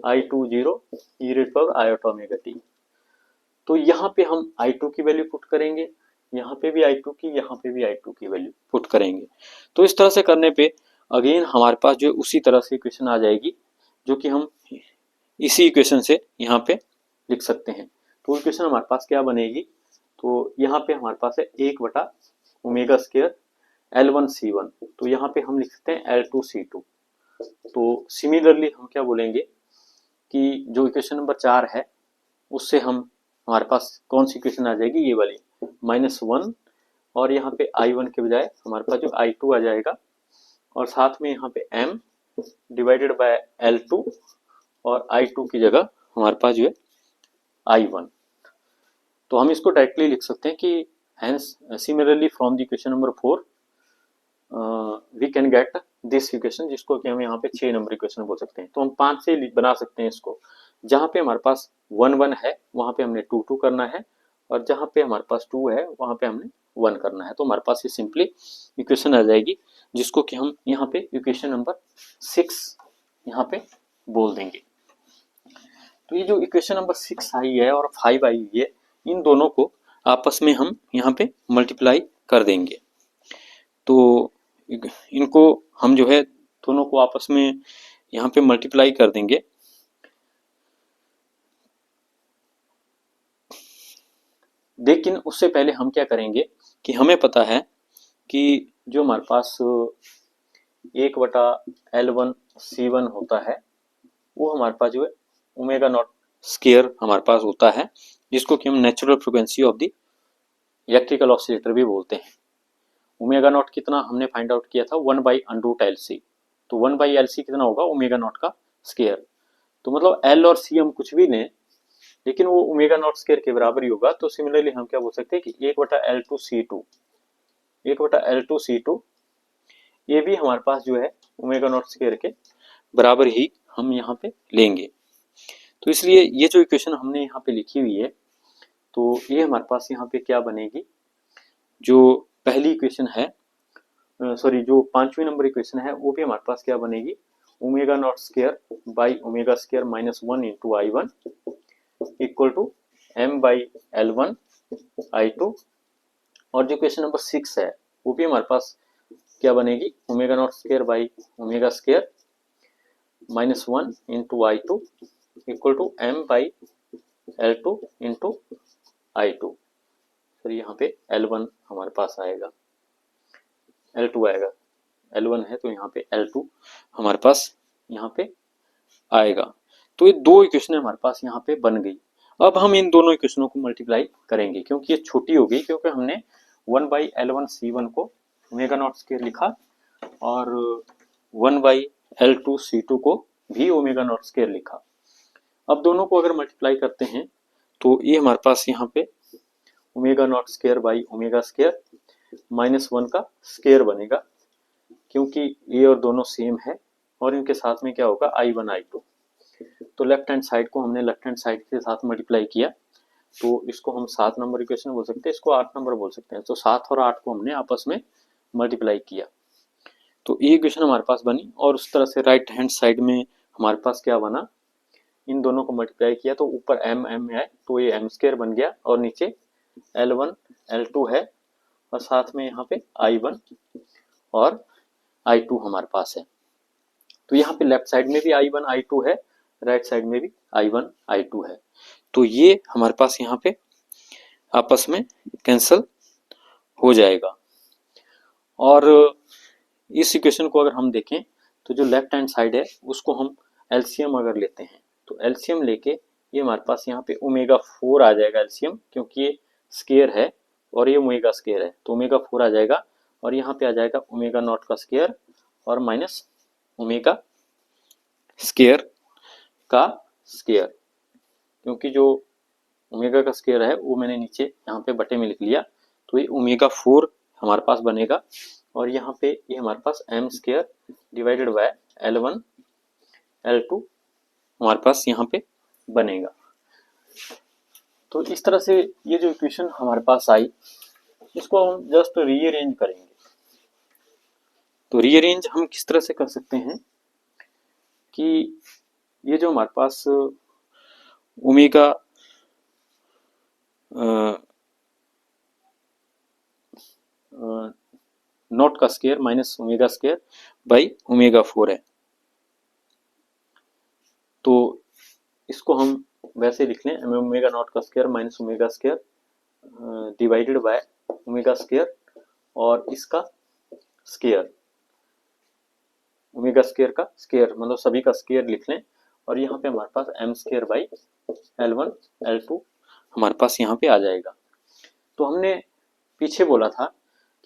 A: I2 0 e रेट पर आयोटा ओमेगा टी। तो यहाँ पे हम I2 की वैल्यू पुट करेंगे, यहाँ पे भी I2 की, यहाँ पे भी I2 की वैल्यू पुट करेंगे। तो इस तरह से करने पे अगेन हमारे पास जो उसी तरह से इक्वेशन आ जाएगी जो कि हम इसी इक्वेशन से यहाँ पे लिख सकते हैं। तो इक्वेशन हमारे पास क्या बनेगी, तो यहाँ पे हमारे पास है 1 ओमेगा स्क्वायर L1 C1, तो यहाँ पे हम लिख सकते हैं L2 C2। तो सिमिलरली हम क्या बोलेंगे कि जो इक्वेशन नंबर 4 है उससे हम हमारे पास कौन सी इक्वेशन आ जाएगी, ये वाली -1, और यहाँ पे I1 के बजाय हमारे पास जो I2 आ जाएगा, और साथ में यहाँ पे m डिवाइडेड बाय L2 और I2 की जगह हमारे पास जो है I1। तो हम इसको डायरेक्टली लिख सकते हैं कि hence similarly from the equation number 4 we can get this equation, जिसको कि हम यहाँ पे 6 नंबर इक्वेशन बोल सकते हैं। तो हम 5 से बना सकते हैं इसको। जहाँ पे हमारे पास 1 1 है वहाँ पे हमने 2 2 करना है, और जहाँ पे हमारे पास 2 है वहाँ पे हमने 1 करना है। तो हमारे पास ये सिंपली इक्वेशन आ जाएगी, जिसको कि हम यहाँ पे इक्वेशन नंबर 6 यहाँ पे बोल देंगे। तो ये जो इक्वेशन नंबर 6 आई है और 5 आई है, इन दोनों को आपस में हम यहाँ पे मल्टीप्लाई कर देंगे। तो इनको हम जो है दोनों को आपस में यहाँ पे मल्टीप्लाई कर देंगे। लेकिन उससे पहले हम क्या करेंगे कि हमें पता है कि जो हमारे पास 1/L1 C1 होता है वो हमारे पास जो है ओमेगा नॉट स्क्वायर हमारे पास होता है, जिसको कि हम natural frequency of the electrical oscillator भी बोलते हैं। ओमेगा नॉट कितना हमने फाइंड आउट किया था, 1/√LC। तो 1/LC कितना होगा, ओमेगा नॉट का स्क्वायर। तो मतलब L और C हम कुछ भी लें लेकिन वो ओमेगा नॉट स्क्वायर के बराबर ही होगा। तो सिमिलरली हम क्या बोल सकते हैं कि 1/L2 ये भी हमारे पास जो है ओमेगा नॉट स्क्वायर के बराबर ही हम यहाँ पे लेंगे। तो इसलिए ये जो इक्वेशन हमने यहाँ पे लिखी हुई है, तो ये हमारे पास यहाँ पे क्या बनेगी, जो पहली इक्वेशन है, सॉरी जो 5वीं नंबर इक्वेशन है, वो भी हमारे पास क्या बनेगी, omega naught square by omega square -1 into I1 equal to m/L1 I2। और जो क्वेश्चन नंबर 6 है वो भी हमारे पास क्या बनेगी, omega naught square by omega square -1 into I2 equal to m/L2 into I2। फिर यहाँ पे L1 हमारे पास आएगा, L2 आएगा, L1 है तो यहाँ पे L2 हमारे पास यहाँ पे आएगा। तो ये दो इक्वेशन हमारे पास यहाँ पे बन गई। अब हम इन दोनों इक्वेशनों को मल्टीप्लाई करेंगे, क्योंकि ये छोटी हो गई, क्योंकि हमने 1/L1 C1 को ओमेगा नॉट स्क्वायर लिखा और 1/L2 C2 को भी ओमेगा नॉट स्क्वायर लिखा। अब दोनों को अगर मल्टीप्लाई करते हैं तो ये हमारे पास यहाँ पे omega naught square by omega square -1 का स्क्वायर बनेगा, क्योंकि ये और दोनों सेम है, और इनके साथ में क्या होगा I1 I2। तो लेफ्ट हैंड साइड को हमने लेफ्ट हैंड साइड के साथ मल्टीप्लाई किया तो इसको हम 7 नंबर इक्वेशन बोल सकते हैं, इसको 8 नंबर बोल सकते हैं। तो 7 और 8 को हमने आपस में मल्टीप्लाई किया तो ये इक्वेशन हमारे पास बनी। और उस तरह से राइट हैंड साइड में हमारे पास क्या बना, इन दोनों को मल्टीप्लाई किया तो ऊपर m m है तो ये m स्क्वायर बन गया, और नीचे L1 L2 है, और साथ में यहाँ पे I1 और I2 हमारे पास है। तो यहाँ पे लेफ्ट साइड में भी I1 I2 है, राइट साइड में भी I1 I2 है। तो ये हमारे पास यहाँ पे आपस में कैंसल हो जाएगा। और इस इक्वेशन को अगर हम देखें तो जो लेफ्ट हैंड साइड है उसको हम एलसीएम अगर लेते हैं तो एलसीएम लेके ये हमारे पास यहाँ पे ओमेगा 4 आ जाएगा एलसीएम, क्योंकि ये स्केयर है और ये ओमेगा स्केयर है तो ओमेगा 4 आ जाएगा, और यहाँ पे आ जाएगा ओमेगा नॉट का स्केयर और माइनस ओमेगा स्केयर का स्केयर, क्योंकि जो ओमेगा का स्केयर है वो मैंने नीचे यहाँ पे बटे में लिख लिया। तो ये ओमेगा 4 हमारे पास बनेगा, और यहाँ पे ये हमारे पास m square divided bye L1 L2 हमारे पास यहाँ पे बनेगा। तो इस तरह से ये जो इक्वेशन हमारे पास आई इसको हम जस्ट रीअरेंज करेंगे। तो रीअरेंज हम किस तरह से कर सकते हैं कि ये जो हमारे पास ओमेगा नॉट का square minus omega square by omega 4 है, तो इसको हम वैसे लिख लें ओमेगा नॉट का square minus omega square divided by omega square और इसका स्केयर, ओमेगा स्केयर का स्केयर मतलब सभी का स्केयर लिख लें, और यहाँ पे हमारे पास m square by L1 L2 हमारे पास यहाँ पे आ जाएगा। तो हमने पीछे बोला था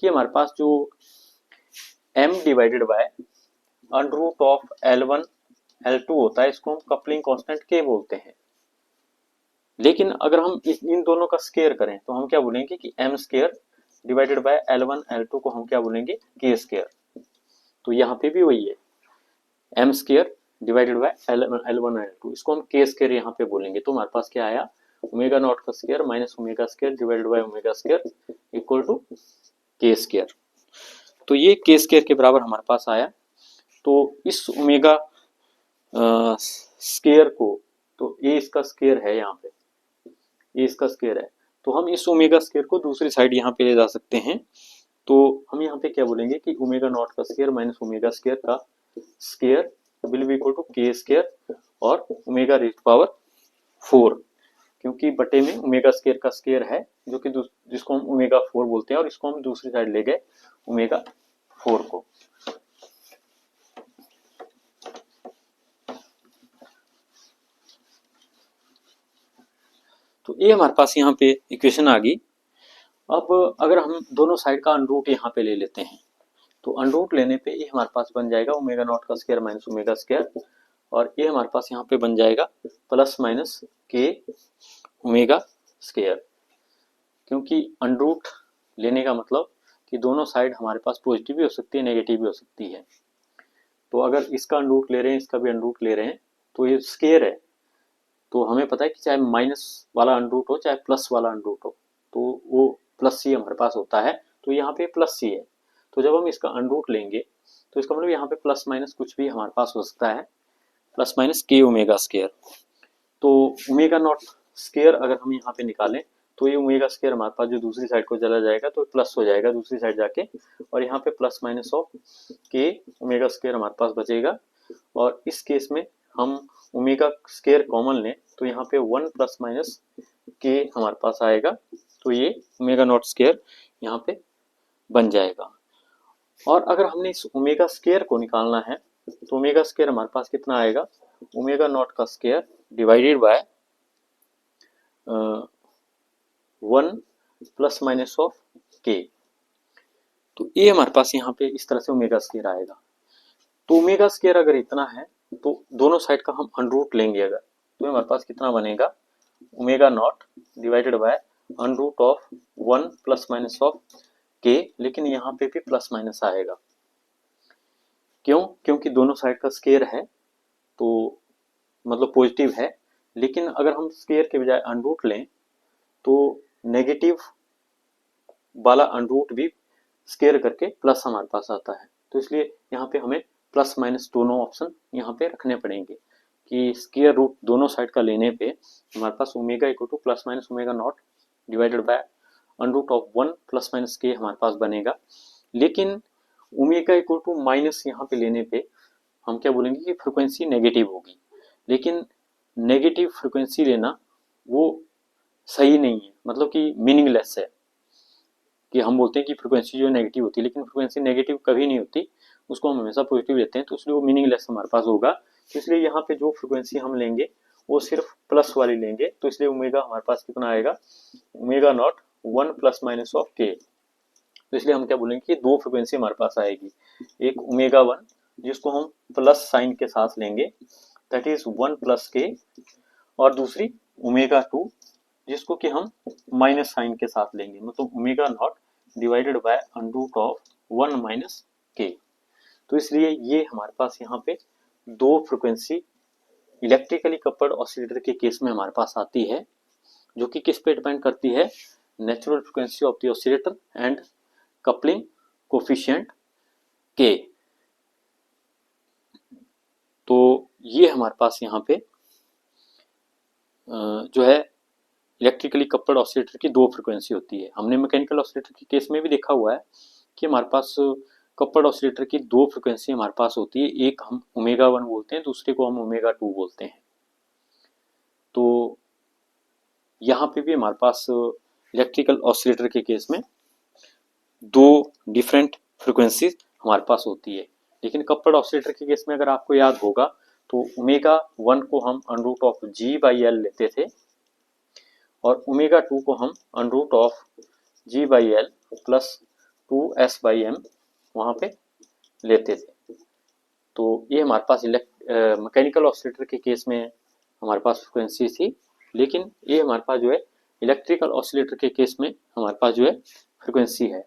A: कि हमारे पास जो m divided by under root of L1 L2 होता है इसको हम कपलिंग कांस्टेंट k बोलते हैं। लेकिन अगर हम इन दोनों का स्केयर करें तो हम क्या बोलेंगे कि m square divided bye L1 L2 को हम क्या बोलेंगे k स्केयर। तो यहाँ पे भी वही है m square divided bye L1 L2, इसको हम k स्केयर यहाँ पे बोलेंगे। तो हमारे पास क्या आया ओमेगा नॉट का square minus omega square divided by omega square equal to k square. तो ये k स्केयर के बराबर हमारे पास आया। तो इस ओमेगा स्केयर को, तो ये इसका स्केयर है, यहाँ पे ये इसका स्केयर है, तो हम इस ओमेगा स्केयर को दूसरी साइड यहाँ पे ले जा सकते हैं। तो हम यहाँ पे क्या बोलेंगे कि ओमेगा नॉट का स्केयर माइनस ओमेगा स्केयर का square will be equal to k square और ओमेगा रेज़ पावर 4, क्योंकि बटे में ओमेगा स्केयर का स्केयर है जो कि जिसको हम ओमेगा 4 बोलते हैं, और इसको हम दूसरी साइड ले गए ओमेगा 4 को। तो ये हमारे पास यहाँ पे इक्वेशन आ गई। अब अगर हम दोनों साइड का अनरूट यहाँ पे ले लेते हैं तो अनरूट लेने पे ये हमारे पास बन जाएगा ओमेगा नॉट का स्केयर माइनस ओमेगा स्केयर, और ये हमारे पास यहाँ पे बन जाएगा plus minus k omega square, क्योंकि अनरूट लेने का मतलब कि दोनों साइड हमारे पास पॉजिटिव भी हो सकती है नेगेटिव भी हो सकती है। तो अगर इसका अनरूट ले रहे हैं इसका भी अनरूट ले रहे हैं तो ये स्केयर है, तो हमें पता है कि चाहे माइनस वाला अनरूट हो चाहे प्लस वाला अनरूट हो तो वो प्लस सी हमारे पास होता है, तो यहाँ पे प्लस सी है। तो जब हम इसका अनरूट लेंगे तो इसका मतलब यहाँ पे प्लस माइनस कुछ भी हमारे पास हो सकता है, plus minus k omega square. तो ओमेगा नॉट स्केयर अगर हम यहाँ पे निकालें तो ये ओमेगा स्केयर हमारे पास जो दूसरी साइड को चला जाएगा तो प्लस हो जाएगा दूसरी साइड जाके, और यहाँ पे plus minus of k omega square हमारे पास बचेगा। और इस केस में हम ओमेगा स्केयर कॉमन लें तो यहाँ पे 1 प्लस माइनस k हमारे पास आएगा, तो ये ओमेगा नॉट स्केयर यहाँ पे बन जाएगा। और अगर हमने इस ओमेगा स्केयर को निकालना है तो ओमेगा स्केयर हमारे पास कितना आएगा ओमेगा नॉट का square divided bye 1 plus minus of k। तो ये हमारे पास यहाँ पे इस तरह से ओमेगा स्केयर आएगा। तो ओमेगा स्केयर अगर इतना है तो दोनों साइड का हम अनरूट लेंगे अगर, तो हमारे पास कितना बनेगा omega naught divided bye under root of 1 plus minus of k, लेकिन यहाँ पे भी प्लस माइनस आएगा। क्यों? क्योंकि दोनों साइड का स्केयर है तो मतलब पॉजिटिव है, लेकिन अगर हम स्केयर के बजाय अनरूट लें तो नेगेटिव वाला अंडरूट भी स्केयर करके प्लस हमारे पास आता है। तो इसलिए यहाँ पे हमें प्लस माइनस दोनों ऑप्शन यहाँ पे रखने पड़ेंगे कि स्केयर रूट दोनों साइड का लेने पे हमारे पास omega equal to plus minus omega naught divided by under root of 1 plus minus के हमारे पास बनेगा। लेकिन ओमेगा इक्वल टू माइनस यहाँ पे लेने पे हम क्या बोलेंगे कि फ्रिक्वेंसी नेगेटिव होगी, लेकिन नेगेटिव फ्रिक्वेंसी लेना वो सही नहीं है, मतलब कि मीनिंगलेस है कि हम बोलते हैं कि फ्रिक्वेंसी जो नेगेटिव होती है, लेकिन फ्रिक्वेंसी नेगेटिव कभी नहीं होती, उसको हम हमेशा पॉजिटिव लेते हैं, तो इसलिए वो मीनिंगलेस हमारे पास होगा। तो इसलिए यहाँ पे जो फ्रिक्वेंसी हम लेंगे वो सिर्फ प्लस वाली लेंगे, तो इसलिए ओमेगा हमारे पास कितना आएगा, omega naught 1 plus minus of के। तो इसलिए हम क्या बोलेंगे कि दो फ्रिक्वेंसी हमारे पास आएगी, एक ओमेगा 1 जिसको हम प्लस साइन के साथ लेंगे दैट इज 1 प्लस के, और दूसरी ओमेगा 2 जिसको कि हम माइनस साइन के साथ लेंगे, मतलब omega naught divided by under root of 1 minus के। तो इसलिए ये हमारे पास यहाँ पे दो फ्रिक्वेंसी इलेक्ट्रिकली कपल्ड ऑसिलेटर के केस में हमारे पास आती है, जो कि किस पे डिपेंड करती है, natural frequency of the oscillator and coupling coefficient के। तो ये हमारे पास यहाँ पे जो है इलेक्ट्रिकली कपल्ड ऑसिलेटर की दो फ्रिक्वेंसी होती है। हमने मैकेनिकल ऑसिलेटर के केस में भी देखा हुआ है कि हमारे पास कपल्ड ऑसिलेटर की दो फ्रिक्वेंसी हमारे पास होती है, एक हम ओमेगा 1 बोलते हैं, दूसरे को हम ओमेगा 2 बोलते हैं। तो यहाँ पे भी हमारे पास इलेक्ट्रिकल ऑसिलेटर के केस में दो डिफरेंट फ्रिक्वेंसीज हमारे पास होती है, लेकिन कपल्ड ऑसिलेटर के केस में अगर आपको याद होगा तो ओमेगा 1 को हम under root of g by l लेते थे और ओमेगा 2 को हम under root of g by l plus 2s by m वहाँ पे लेते थे। तो ये हमारे पास मैकेनिकल ऑसिलेटर के केस में हमारे पास फ्रिक्वेंसी थी, लेकिन ये हमारे पास जो है इलेक्ट्रिकल ऑसिलेटर के केस में हमारे पास जो है फ्रिक्वेंसी है।